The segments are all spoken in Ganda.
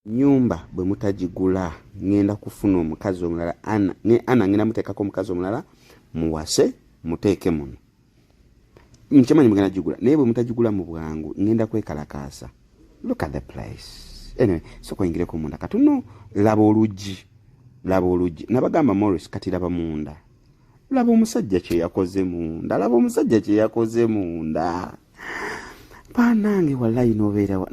Nyumba bwe mutagigula ngenda kufuna omukazi omulala ana ngenda muteekako omukazi omulala muwase muteeke muno. Nkimanyi mugenda gigula naye bwe mutagigula mu bwangu ngenda kwekalakaasa. Look at the place. Anyway, soko ingireko munda katuno laba oluggi. Nabagamba Morris kati laba munda. Laba omusajja kye yakoze munda. Panange wallahi nobeera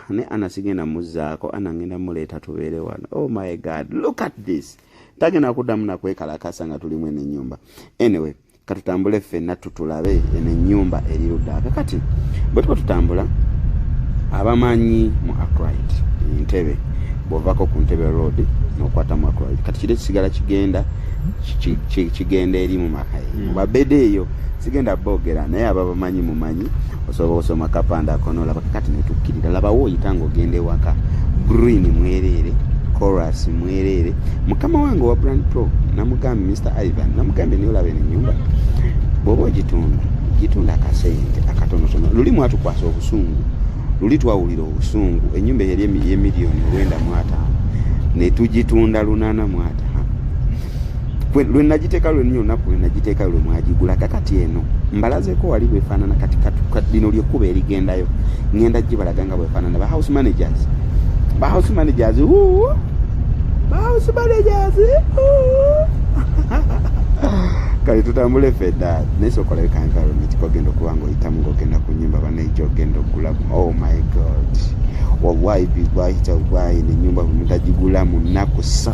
ne anasigenda muzaako anangenda muleeta tubeere wano. Oh my God, look at this. Tagenda kuddamu nakwekalakasa nga tuli mwene nyumba. Anyway, katutambule ffenna tutulabe ene nyumba eri ludda. Kakati bwe tuba tutambula abamanyi mu Arkwright Entebbe bw'ovaako ku Entebbe Road n'okwata mu Arkwright kati kire kisigala kigenda eri mu Makayi mu babede eyo sigenda boogera naye aba bamanyi mumanyi osobola osoma kapanda akonola kati ne tukkirira labawo oyitanga ogende waka green mwereere chorus mwereere mukama wange wa Brand Pro namugambe Mr. Ivan namugambe niyo labe n'ennyumba bw'oba ogitunda akasente akatonotono luli mwatukwasa obusungu luli twawulira obusungu ennyumba eri y'emiliyoni 95 ne tugitunda 805 lwe nagiteeka lwe nnyo olunaku lwe nagiteeka lwe mwagigula kakati eno mbalazeko wali bwefaanana kati lino lyekkuba erigendayo ngenda gibalaga nga bwefaanana ba house managers kale tutambule fedda naye sokola environment kogenda okuba ng'oyitamu ng'ogenda ku nnyumba banaijo ogenda okugula. Oh my God, wallahi billahi n'ennyumba bwe mutagigula mu nnaku 3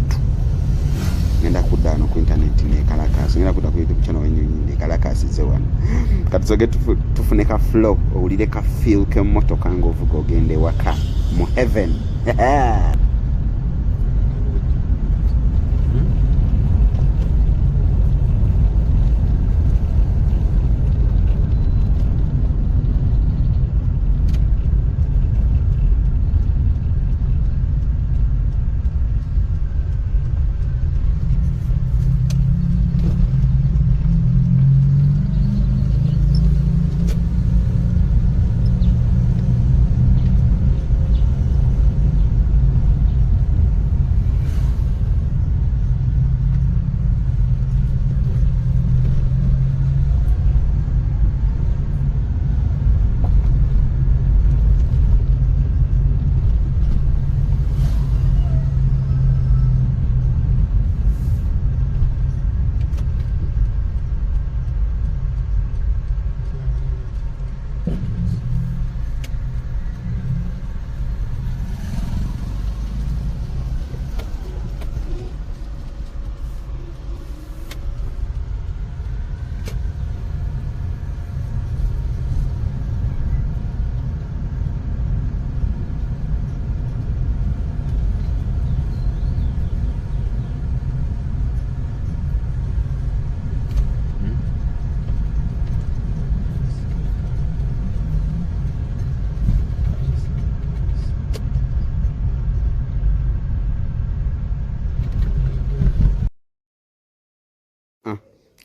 ngenda kudda wano ku internet nekalakasi ngenda kudda ku YouTube channel wenyonyi nekalakasize wano kati soge tufune ka flow owulire ka feel k'emmotoka ng'ovuga ogende waka mu heaven.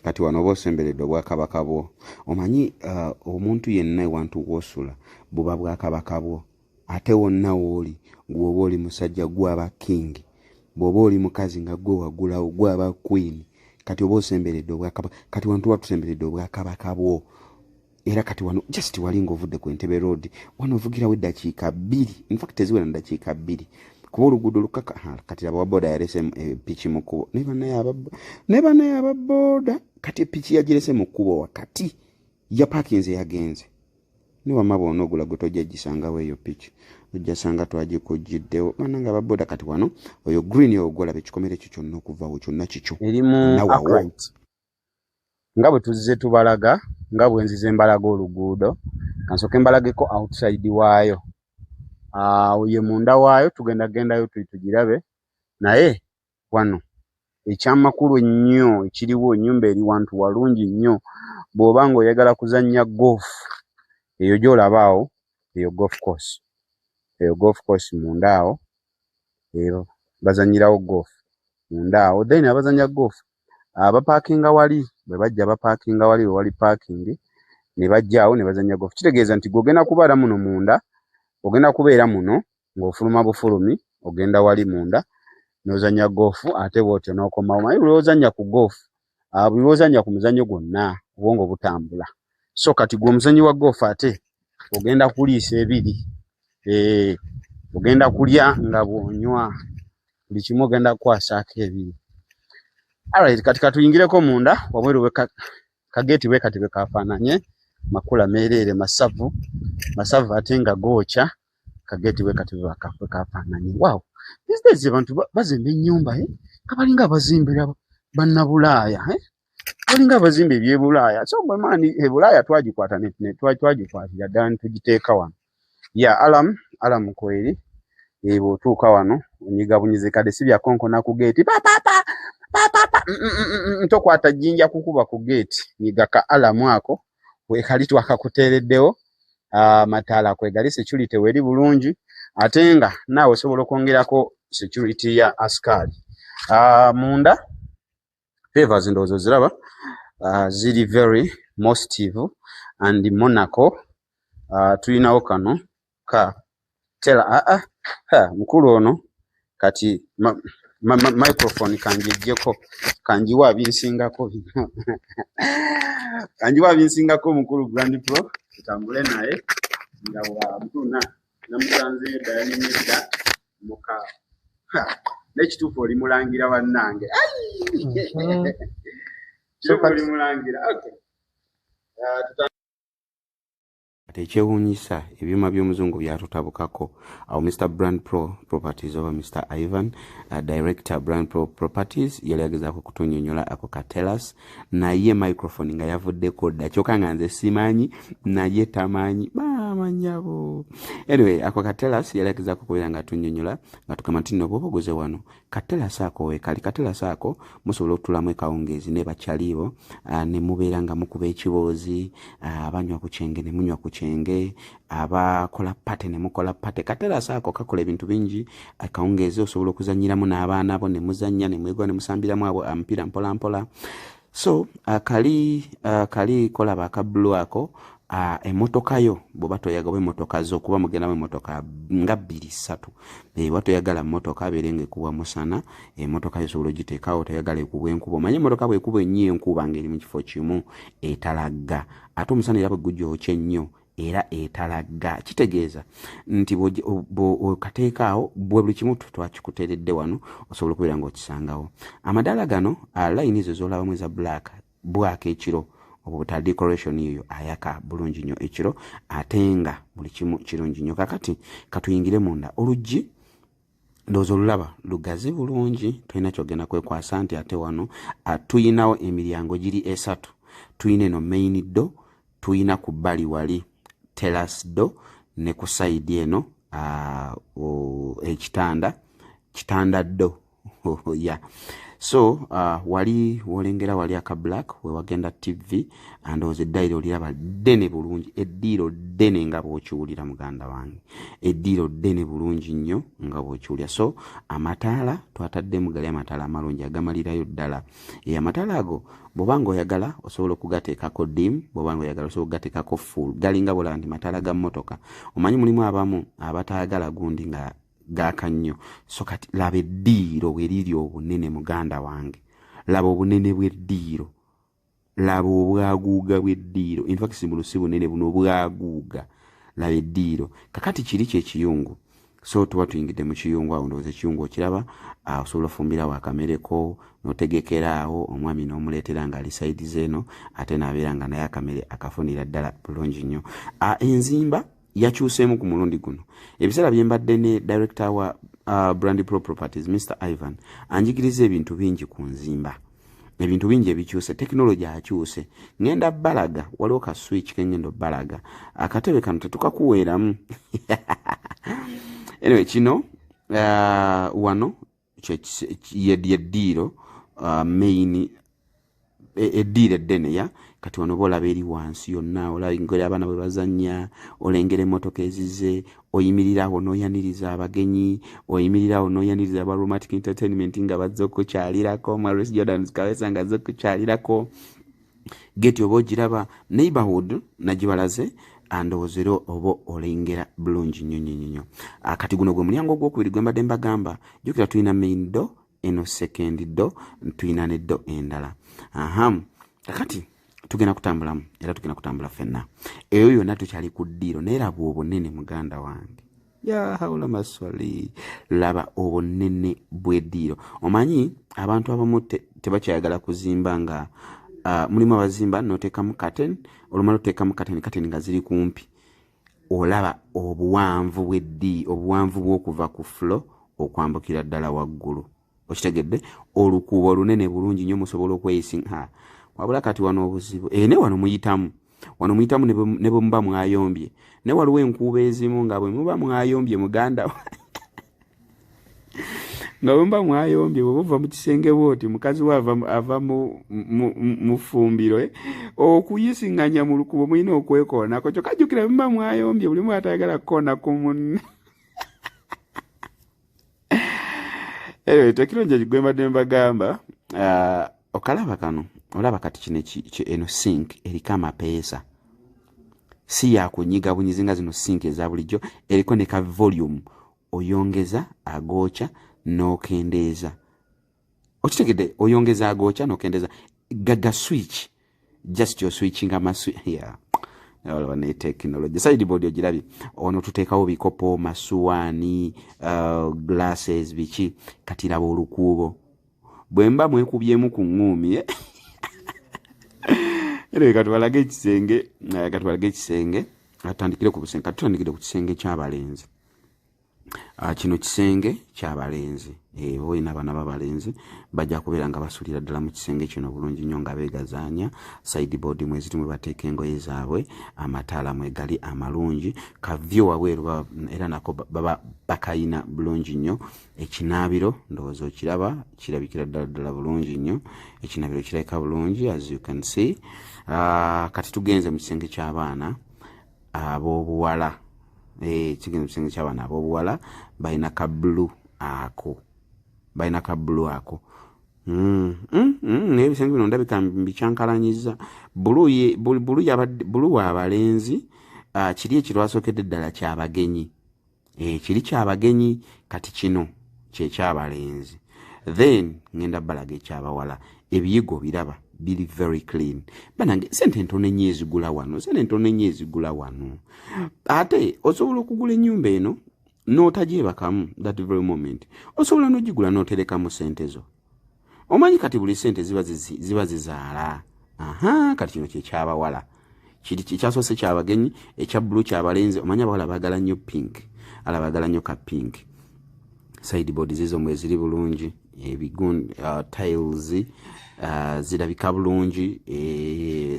Kati wano bw'osemberedde obwakabaka bwo omanyi omuntu yenna ewantu w'osula buba bwakabaka bwo ate wonna w'oli gw'oba oli musajja gwaba king bw'oba oli mukazi nga gwe wagulawo gwaba queen kati oba osemberedde obwakabaka kati wantu watusemberedde obwakabaka bwo era kati wano just wali ng'ovudde ku Entebbe Road wano ovugirawo eddakiika 2 in fact teziwera ddakiika 2 kuba oluguudo lukaka kati aba boda yalese piki mu kkubo ne bannaye ababoda kati piki yagirese mu kkubo wakati ya parkinze yagenze ne wamma bw'onoogula gwe tojja gisangawo eyo piki ojja sanga twagikujjiddewo bananga ababoda kati wano oyo green ogolaba ekikomere kyo kyonna okuvaawo kyonna kikyo erimu Arkwright nga bwe tuzze tubalaga nga bwe nzize mbalaga oluguudo kansooke mbalageko outside waayo ye munda waayo tugendayo tugirabe naye wano ekyamakulu ennyo ekiriwo ennyumba eri wantu walungi nnyo bw'oba ng'oyagala kuzannya golf eyo gy'olabaawo eyo golf course munda awo eyo bazannyirawo golf munda awo then abazannya golf abapaakinga wali bwe bajja bapaakinga wali wali parking ne bajjaawo ne bazannya golf kitegeeza nti gw'ogenda kubeera muno munda ogenda kubeera muno ng'ofuluma bufulumi ogenda wali munda n'ozannya goofu ate bw'otyo n'okomawo. Manyi buli ozannya ku goofu buli ozannya ku muzannyo gwonna obwongo butambula. So kati gwe omuzannyi wa goofu ate ogenda kuliisa ebiri. Ogenda kulya nga bw'onywa. Buli kimu ogenda kukwasaako ebiri. Alright, kati katuyingireko munda wabweru kageeti bwe kati bwe kafaananye makula meereere masavu ate nga gookya. Kageeti bwe kati bwe kafaananye. Wow, these days abantu bazimba ennyumba kabalinga abazimbira bannabulaaya. Balinga abazimba ebyebulaaya. So bwe maani ebulaaya twagikwata twagikwatira ddala ne tugiteeka wano. Ya alam kweri bw'otuuka wano onyiga bunyize kadde si bya konkona ku geeti tokwata jjinja kukuba ku geeti. Nyiga ka alamu ako wekali twakakuteereddewo amataala kwegali security weri bulungi ate nga naawe osobola okwongerako security ya askari. Munda favors ndowooza ziraba ziri very mostive and monaco. Tulinawo kano ka tela mukulu ono kati microphone kanjejjeko kanjiwa binsingako mukulu Brand Pro tutambule naye nga bwamutuna namusanzeyo ddala nemedda muka nekituufu oli mulangira bannange oli mulangira. Ekyewuunyisa ebyuma by'omuzungu byatutabukako. Awo Mr. Brand Pro Properties oba Mr. Ivan, Director Brand Pro Properties, yali agezaako kutunnyonnyola ako katelas naye microphone nga yavuddeko dda kyokka nga nze simanyi naye tamanyi manyabo. Anyway, ako katelas yali agezaako kubeera nga atunnyonnyola nga tugamba nti nno bw'oba oguze wano katelas ako weekali. Katelas ako musobola okutulamu ekawungeezi ne bakyalibo ne mubeera nga mukuba ekiboozi abanywa ku kyenge ne munywa ku kyenge abakola pate ne mukola pate. Katelas ako kakola ebintu bingi. Akawungeezi osobola okuzannyiramu n'abaana bo ne muzannya ne mwegwa ne musambiramu abo amupiira mpola mpola. So kali kolaba akabulu ako emotoka yo bw'oba toyagala emmotoka zo kuba mugenda mu emmotoka nga 2-3 watoyagala mmotoka abeere ng'ekubwa musana emmotoka yo osobola ogiteekawo toyagala ekubwa enkuba. Omanye emmotoka bw'ekuba ennyo enkuba ng'eri mu kifo kimu etalagga ate omusana era bwe gujyookya ennyo era etalagga. Kitegeeza nti bw'okateekaawo buli kimu twakikuteeredde wano osobola okubeera ng'okisangawo. Amadaala gano layini zo z'olabamu eza bwaka ekiro obuta decoration eyo ayaka bulungi nnyo ekiro ate nga buli kimu kirungi nnyo. Kakati katuyingire munda. Oluggi ndowooza olulaba lugazi bulungi tulina kyogenda kwekwasa nti ate wano tuyinawo emiryango giri 3. Tuyina eno main door, tuyina ku bbali wali terrace door ne ku side eno kitanda door yeah. So wali wolengera wali aka black we wagenda TV ndowooza eddairo liraba ddene bulungi. Eddiiro ddene nga bw'okiwulira muganda wange. Eddiiro ddene bulungi nnyo nga bw'okiwulira. So amataala twataddemu gali amataala amalungi agamalirayo ddala. Amataala ago bw'oba ng'oyagala osobola okugateekako dim, bw'oba ng'oyagala osobola okugateekako full. Galinga bw'olaba nti mataala ga mmotoka. Omanyi mulimu abamu abatayagala gundi nga gaaka nnyo. So kati laba eddiiro bwe liri obunene muganda wange. Laba obunene bw'eddiiro. Laba obwaguuga bw'eddiiro. In fact si bunene buno obwaguuga. Laba eddiiro. Kakati kiri kyekiyungu. So tuba tuyingidde mu kiyungu awo ndowooza ekiyungu okiraba osobola ofumbirawo akamereko n'otegekeraawo omwami n'omuleetera nga ali sayidi zeeno ate n'abeera nga naye akamere akafunira ddala bulungi nnyo. Enzimba yakyuseemu ku mulundi guno. Ebiseera bye mbadde ne director wa Brand Pro Properties Mr. Ivan anjigiriza ebintu bingi ku nzimba. Ebintu bingi ebikyuse, technology akyuse. Ngenda balaga waliwo ka switch kengendo balaga. Akatebe kano tetukakuweeramu. Anyway, kino wano yeddiiro main eddiiro eddene ya kati wano boolaba eri wansi yonna olengera abaana bwe bazannya, olengera emmotoka ezize, oyimirirawo n'oyaniriza abagenyi, oyimirirawo n'oyaniriza aba Romantic Entertainment nga bazze okukyalirako, Maurice Jordan Kawesa nga azze okukyalirako. Geti oba ogiraba neighborhood nagibalaze andowozero obo olengera bulungi nnyo. Kati guno gwe mulyango gw'okubiri gwe mbadde mbagamba. Jjukira tulina main door, eno second door, tulina ne door endala. Kakati tugenda kutambulamu era tugenda kutambula ffenna. Eyo yonna tukyali ku ddiiro naye laba obunene muganda wange. Ya hawula maswali. Laba obunene bw'eddiiro. Omanyi abantu abamu tebakyayagala kuzimba nga mulimu abazimba n'oteekamu curtain, olumala oteekamu curtain nga ziri kumpi. Olaba obuwanvu bw'eddiiro, obuwanvu bw'okuva ku floor okwambukira ddala waggulu. Okitegedde? Olukuubo olunene bulungi nnyo musobola okweyisinga. Wabula kati wano obuzibu. Ne wano muyitamu. Wano muyitamu ne bwe muba mwayombye. Ne waliwo enkuubo ezimu nga bwe muba mwayombye muganda nga bwe muba mwayombye bwe buva mu kisenge bwoti mukazi we ava mu ffumbiro okuyisinganya mu lukubo mulina okwekoonako. Kyokka jjukira muba mwayombye buli muntu atayagala kukoona ku munne. Tekirungi gwe mbadde mbagamba. Okalaba kano olaba kati kino eno sink eriko amapeesa. Si ya kunyiga bunyizi nga zino sink eza bulijjo, eriko ne ka volume oyongeza agoocha n'okendeeza. Okitegedde? Oyongeza agoocha n'okendeeza. Gaga switch. Just your switching switch. Yeah. Olaba ne technology. Sideboard ogirabye. Ono tuteekawo bikopo, masuwaani, glasses biki. Kati laba olukuubo. Bwe mba mwekubyemu ku ngumi katwalage ekisenge atandikire ku busenge. Tutandikire ku kisenge ky'abalenzi. Kino kisenge ky'abalenzi. Boyina abaana b'abalenzi bajja kubeera nga basulira ddala mu kisenge kino bulungi nnyo nga beegazaanya. Sideboard mweziti mwe bateeka engoye zaabwe, amataala mwe gali amalungi, kavyo wabweru era nako baba bakayina bulungi nnyo. Ekinaabiro ndowooza okiraba, kirabikira ddala bulungi nnyo. Ekinaabiro kirabika bulungi as you can see. Kati tugenze mu kisenge ky'abaana ab'obuwala. Kigenze mu kisenge ky'abaana ab'obuwala balina ka blue ako. N'ebisenge bino ndabika mbikyankalanyiza. Bulu abalenzi. Kiri ekirwasookedde ddala ky'abagenyi. Kiri ky'abagenyi, kati kino ky'ekyabalenzi. Then ngenda balaga ekyabawala. Ebiyigo biraba biri very clean. Banange sente ntono nnyo ezigula wano. Ate osobola okugula ennyumba eno n'otagyebakamu that very moment. Osobola n'ogigula n'oterekamu sente zo. Omanyi kati buli sente ziba zizaala. Kati kino ky'ekyabawala. Kiri kyasoose ky'abagenyi, ekya blue ky'abalenzi. Omanyi abawala baagala nnyo pink. Baagala nnyo ka pink. Sideboard zizo mwe ziri bulungi. Tiles zirabika bulungi.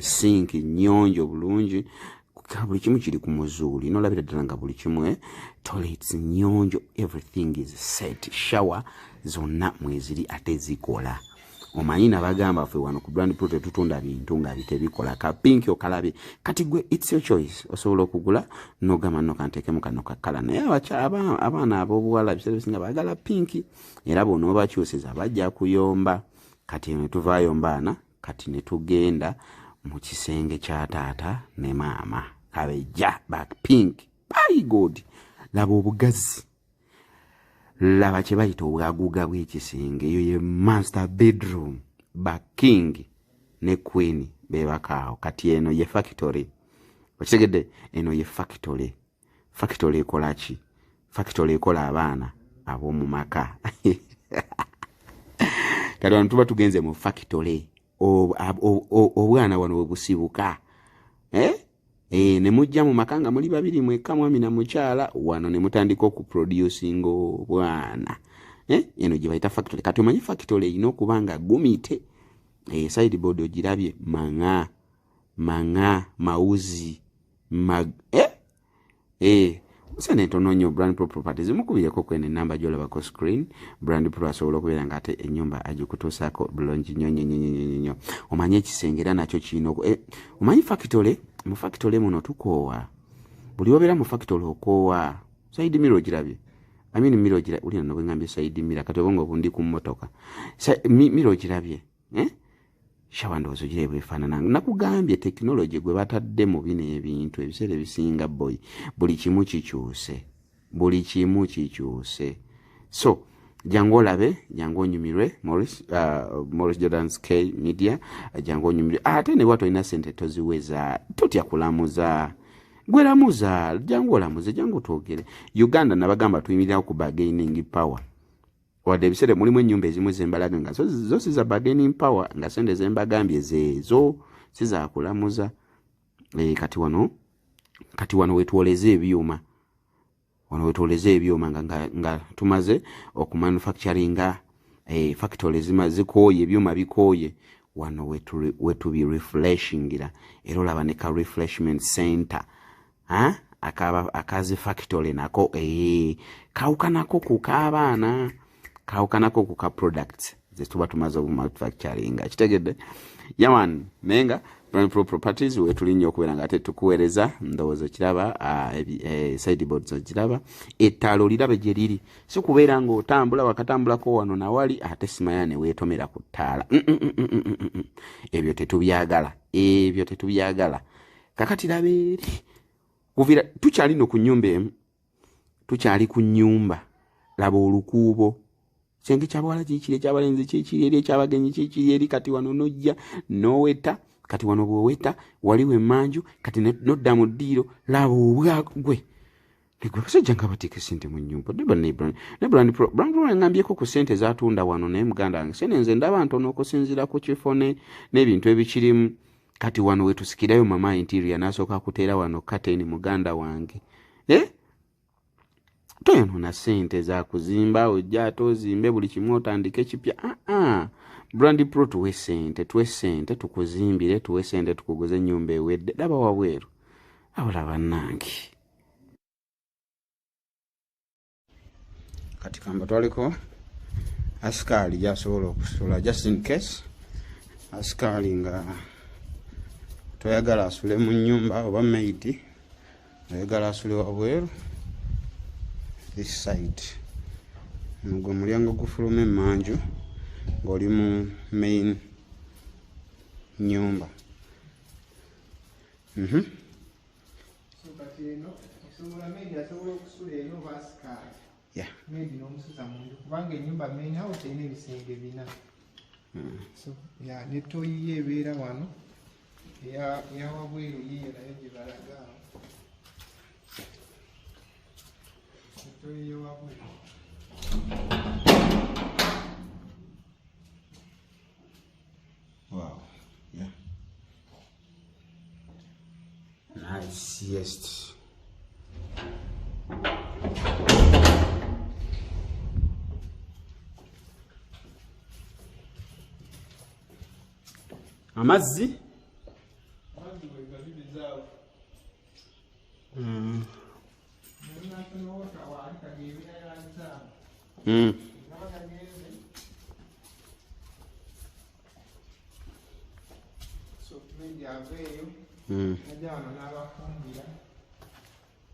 Sink nnyonjo bulungi. Buli kimu kiri ku muzuuli. N'olabira ddala nga buli kimu. Toilets nnyonjo. Everything is set. Shower zonna mwe ziri ate zikola. Omanyi nabagamba ffe wano ku Brand Pro tutunda bintu nga bitebikola. Ka pink okalabe. Kati gwe it's your choice. Osobola okugula n'ogamba nno kanteekemu kano kakala. Naye abaana ab'obuwala biseera bisinga baagala pinki. Era bonna obakyuseza bajja kuyomba. Kati ne tuvaayo mbaana. Kati ne tugenda mu kisenge kya taata ne maama. Kabejja back pink. By God. Laba obugazi. Laba kye bayita obwaguga bw'ekisenge. Eyo ye master bedroom. Ba king ne queen bebakaawo. Kati eno ye factory. Okitegedde? Eno ye factory. Factory ekola ki? Factory ekola abaana ab'omu maka. Kati wano tuba tugenze mu factory. Obwana wano webusibuka. Ne mujja mu maka nga muli babiri mwekka mwami na mukyala wano ne mutandika okuproducing obwana. Eno gye bayita factory. Kati omanyi factory erina okuba nga gumite. Sideboard ogirabye mawuzi usana entono nnyo. Brand Pro Properties mukubireko kwene namba gy'olabako screen. Brand Pro asobola okubeera nga ate ennyumba agikutuusaako bulungi nnyo. Omanyi ekisenge era nakyo kirina omanyi factory. Mu factory muno tukoowa. Buli obeera mu factory okoowa. Side mirror ogirabye. Mirror ogirabye. Uli nno bwengambye side mirror kati obongo obundi ku mmotoka. Mirror ogirabye. shawa ndowooza ogire bwefaanana. Nakugambye tekinologi gwe batadde mu bino ebintu ebiseera ebisinga boy buli kimu kikyuse. So jangu olabe, jangu onyumirwe Maurice Jordan's K Media, jangu onyumirwe ate ne bw'atyo olina ssente toziweza totya kulamuza. Gweramuza jangu olamuze, jangu twogere. Uganda nabagamba tuyimirirawo ku bargaining power. Wadde ebiseera mulimu ennyumba ezimu zembalaga nga zo siza bargaining power nga sente zembagambye zeezo siza kulamuza. Kati wano wetwoleze ebyuma. Nga tumaze okumanufacturinga factory zikoye ebyuma bikoye wano wetubi refreshingira. Era olaba ne ka refreshment center akazi factory nako kawukanako ku k'abaana, kawukanako ku ka products zetuba tumaze okumanufacturinga. Kitegedde yaman menga Brand Pro Properties wetulinnya okubeera nga ate tukuweereza ndowooza kiraba sideboards ogiraba ettalo lirabe gye liri, si kubeera ng'otambula wakatambulako wano nawali ate simaya ne weetomera ku ttaala. Ebyo tetubyagala. Kakati laba eri kuvira tukyali no ku nnyumba emu, tukyali ku nnyumba. Laba olukuubo kyenge kyabawala kikiri, ekyabalenzi kikiri, eri ekyabagenyi kikiri, eri kati wano nojja noweta, kati wano bwoweta waliwo emmanju, kati nodda mu ddiiro. Laba obwagwe negwe basajja nga bateeka ssente mu nnyumba. Brand Pro yangambyeko ku ssente zatunda wano naye muganda wange sene nze ndaba ntono okusinziira ku kifo n'ebintu ebikirimu. Kati wano wetusikirayo mama interior n'asooka kuteera wano curtain muganda wange. Toyonoona ssente za kuzimba ojja ate ozimbe buli kimu otandike kipya. Brand Pro tuwe ssente tukuzimbire, tuwe ssente tukuguze ennyumba ewedde. Laba wabweru awula bannange. Kati kamba twaliko asikaali gyasobola okusula just in case asikaali nga toyagala asule mu nnyumba oba maidi oyagala asule wabweru. This side nugwo mulyango gufuluma emmanju ng'oli mu main nyumba. Yeah. Maybe no musuza mundu kubanga ennyumba main house erina ebisenge bina. So yeah, netoyi ebeera wano ya wabweru yiyo nayo gye balaga. Netoyi wabweru. Wow. Yeah. Nice. Yes. Amazzi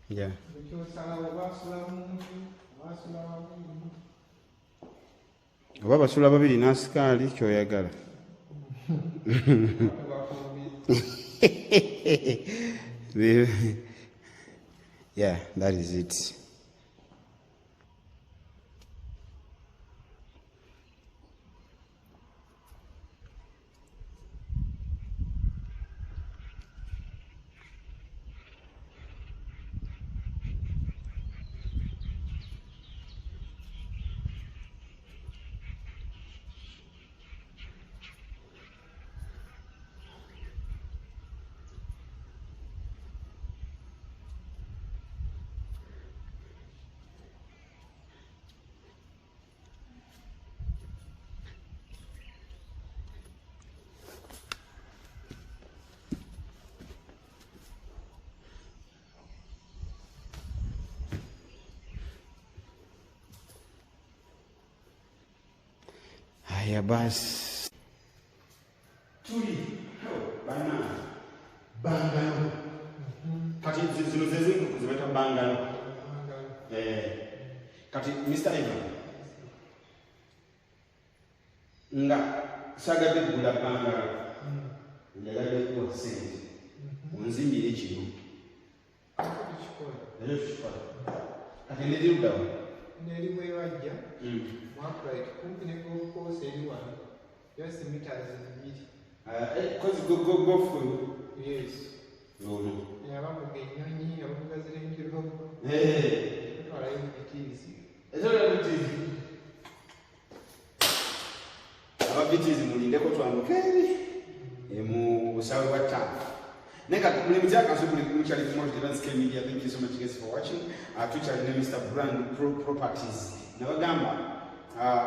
yeah. Oba basula babiri n'asikaali kyoyagala. Yeah, that is it. Haya basi. Tuli bana bangalo. Kati zino zezingu kuzibeta bangalo. Kati Mr. Evan. Nga saga de gula bangalo. njagala ekuwa ssente onzimbire kino ekyo tukikola kati nedirudawo neri bwebajja mwakulit kumpi ne golf course eri wano just meters 2 kozi gofu yes ono abavuga ennyonyi abavuga zirengerogo twalayo mubitiizi ezolabitiizi ababitiizi mulindeko twambuka eri mu busawe bwa ttaano naye kati mulimuzi akanso mukyali ku Multi Media. Thank you so much guys for watching. Tukyali ne Mr. Brand Properties nabagamba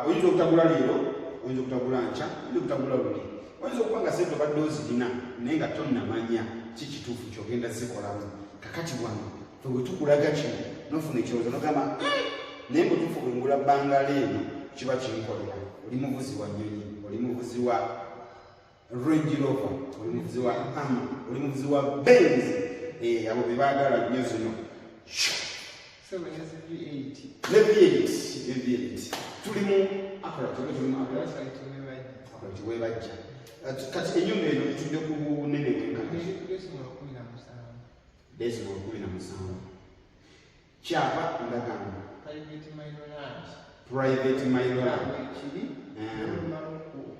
oyinza okutagula leero oyinza okutagula nkya oyinza okutagula luli oyinza okuba nga sente obadde ozirina naye nga tonnamanya kikituufu kyogenda zikolamu kakati wano bwe tukulaga kino nofuna ekirowoozo nogamba naye bwetufu bwe ngula bbanga leeno kiba kinkolera oli muvuzi wa nnyonyi oli muvuzi wa Range Rover oli muvuzi wa Hummer oli muvuzi wa Benz abo be baagala nnyo zino ne V8 tuli mu Accolade webajja kati enyumba eno etudde ku bunene bwenkana decimal 17 kyapa ndagamba private Mailoland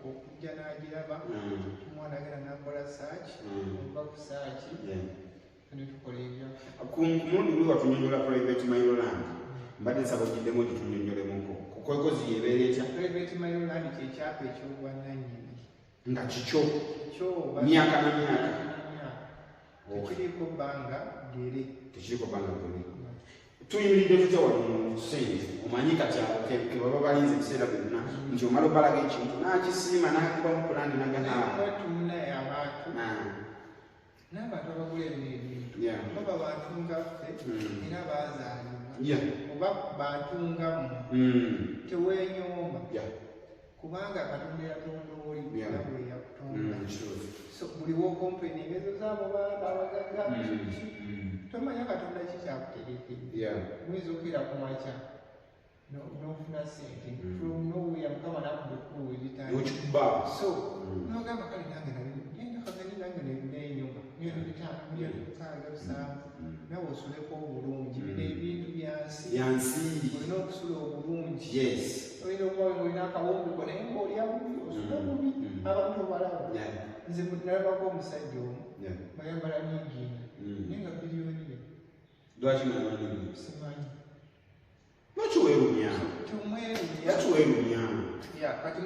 okujja n'agiraba omwana agenda nakola search oba ku search netukola ebyo ku mulundi guli watunyonyola private Mailoland mbadde nsaba ogiddemu gitunyonyolemuko kukokozi yebeera etya private Mailoland kyekyapa ekyobwannannyini nga kikyo myaka na myaka tekiriko bbanga gere tekiriko bbanga gere tuyimiridde tutya wali mu sente omanyi kati kebaba balinze ekiseera byonna nti omala obalaga ekintu nakisiima nakubamu pulani naganaatunaye abantu n'abantu abagula ebintu baba bantu ngaffe era baazaalibwa oba bantu ngamu tewenyooma kubanga katonda yatonda oli era bwe yakutonda so buliwo kompeni ezo zaabo babagaga tomanya katonda kikyakutegekedde muyinza okuira ku makya n'ofuna sente from nowhere mukama nakubaekkuwa ebitanda so nogamba kale nange genda kagani nange negula enyumba miliyoni 5 miliyoni 6 nawe osuleko obulungi bino ebintu byansi olina okusula obulungi olina okuba olina akawunguko naye ngaolya bubi osula bubi abantu obalaba nze nalabako omusajja omu bayambala nigina naye nga biliyoni ye lwaki mwamanyi simanyi lwaki weerumya kati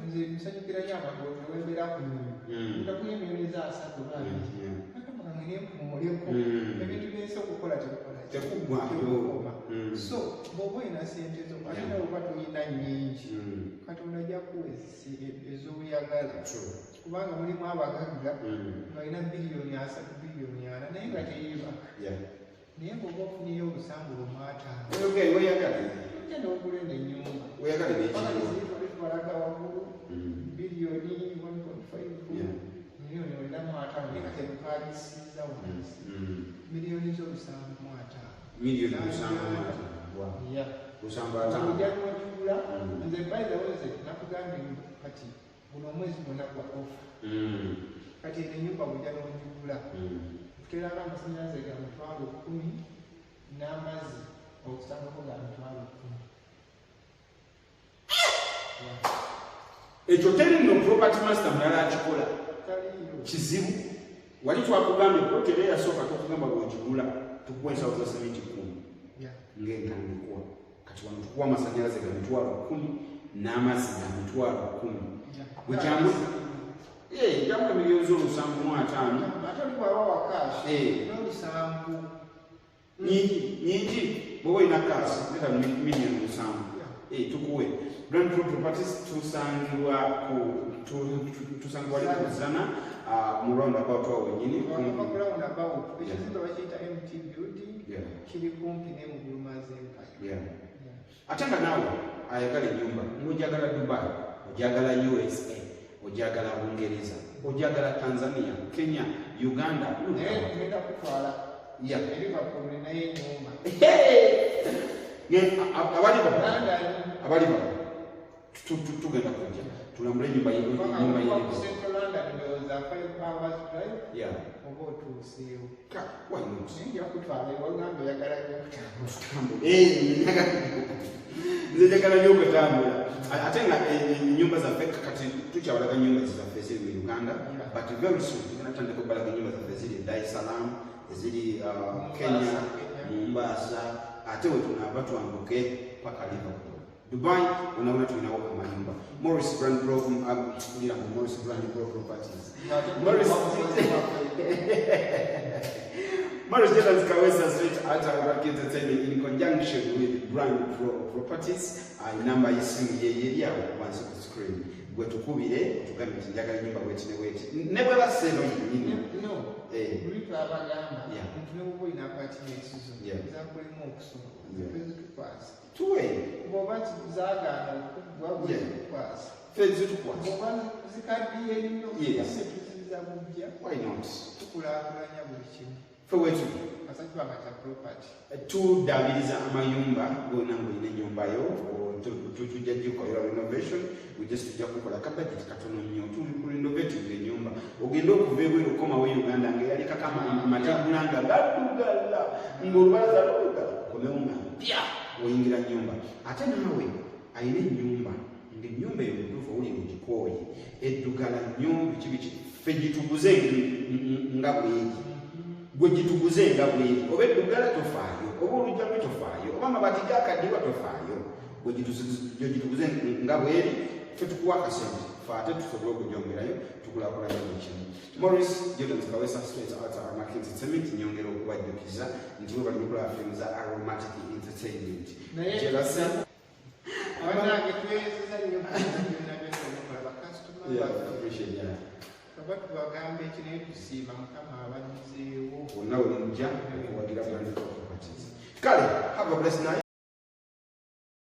nze musanyukira nyo abantu wembeera ku nyonyi ntakuya emiliyoni za 3 babiri nakamakange nempumuleko ebintu byensi okukola tekukoma so bw'oba olina sente zo ate nawe oba toyina nnyingi katonda ajja kuwa ez'oyagala kubanga mulimu abagagga ng'alina biliyoni 3 biliyoni 4 naye nga teyiibaka naye bw'oba ofuniyo obusambula omwataano ojja n'ogula eno ennyumba balaga waggulu biliyoni 1.5 miliyoni olinamu 5 naye kati ebutwalisiza wansi miliyoni z'olusanvu mu 5 ojja n'ogigula nze bayizaweze nakugambye kati guno omwezi gwonna gwa ofa kati eno ennyumba bwojja n'ogigula tuterako amasanyalaze ga 10,000 n'amazzi okusangako ga 10,000 ekyo teri nno property master mulala akikola kizibu wali twakugambye protere yasooka tokugamba bwogigula tukuwa ensawo za sementi 10 ng'entandikwa kati wano tukuwa amasanyalaze ga 10,000 n'amazzi ga 10,000 jamu miliyoni z'olusanvu mu 5 ate olikuwaba wakashi n'olusanvu nyingi bw'oba olina kaasi leta miliyoni 7 tukuwe Brand Properties tusangibwa likuzana mu roundabout awo wenyini ekizimbe bakiyita MT building kiri kumpi n'emugulumazi empire ate nga naawe ayagala ennyumba ng'ojagala Dubai ojagala USA ojagala Bungereza ojagala Tanzania Kenya Uganda genda kutwala Liverpool naye ennyumba abali baba tugenda kujja tulambule nyumba Central London ndowooza 5 hours drive. Yeah. Oba otuuseewo. Why not? Nja kutwala ewagamba oyagala nnyo okutambula. Nze njagala nnyo okutambula. Ate nga ennyumba zaffe kati tukyawalaga nnyumba zaffe eziri mu Uganda, but very soon tugenda tutandika okubalaga ennyumba zaffe eziri Dar es Salaam, eziri Kenya, Mombasa, ate we tunaava twambuke paka Liverpool. Dubai, unaona tulinawo amanyumba. Morris Brand Pro Morris Brand Pro Properties. Morris Jordan's Kawesa Street at Rocky Entertainment in conjunction with Brand Pro Properties. Number is here once on the screen. Gwe tukubire tugambe nti njagala nyumba weti ne weti. Ne bwe baseno yinno. No. Bulipo abagamba. Nti ne bwo ina apartment zo. Example mu okusoma. Kwezi tuwe bwoba zagana okugwa kwezi fezi tukwasa bwoba zikaddiye nnyo tuziza bujja why not tukulaakulanya buli kimu fe wetu kasakibanga kya property tudabiriza amayumba gonna ng'olina ennyumbayo tujja gikola renovation ujja tujja kukola kabajeti katono nnyo tulinnovatinga ennyumba ogenda okuva ebweru okomawo Uganda ng'eyalekako amategulanga gaddugala ng'olubalaza lugala komewo nga mpya oyingira nnyumba ate naawe ayina ennyumba ng'ennyumba eyo mutuufu owuli mugikooye eddugala nnyo biki ffe gituguze nga bweri gwe gituguze nga bweri oba eddugala tofaayo oba olujja lwe tofaayo oba amabaati gakaddiwa tofaayo gwe gituguze nga bweri ffe tukuwa akasente fe ate tusobole okugyongerayo tukulaakulanya buli kimu. Morris Jordan's Kawesa Street at Rocky Entertainment nyongera okubajjukiza nti we bali mukola firimu za Aromatic Entertainment. Jealousy abanange tweyezeza nnyo byonna byonna bakasitoma appreciate that. Kaba tubagambe ekyo naye tusiima Mukama abanyuzeewo bonna we mujja okuwagira Brand Pro Properties. Kale have a blessed night.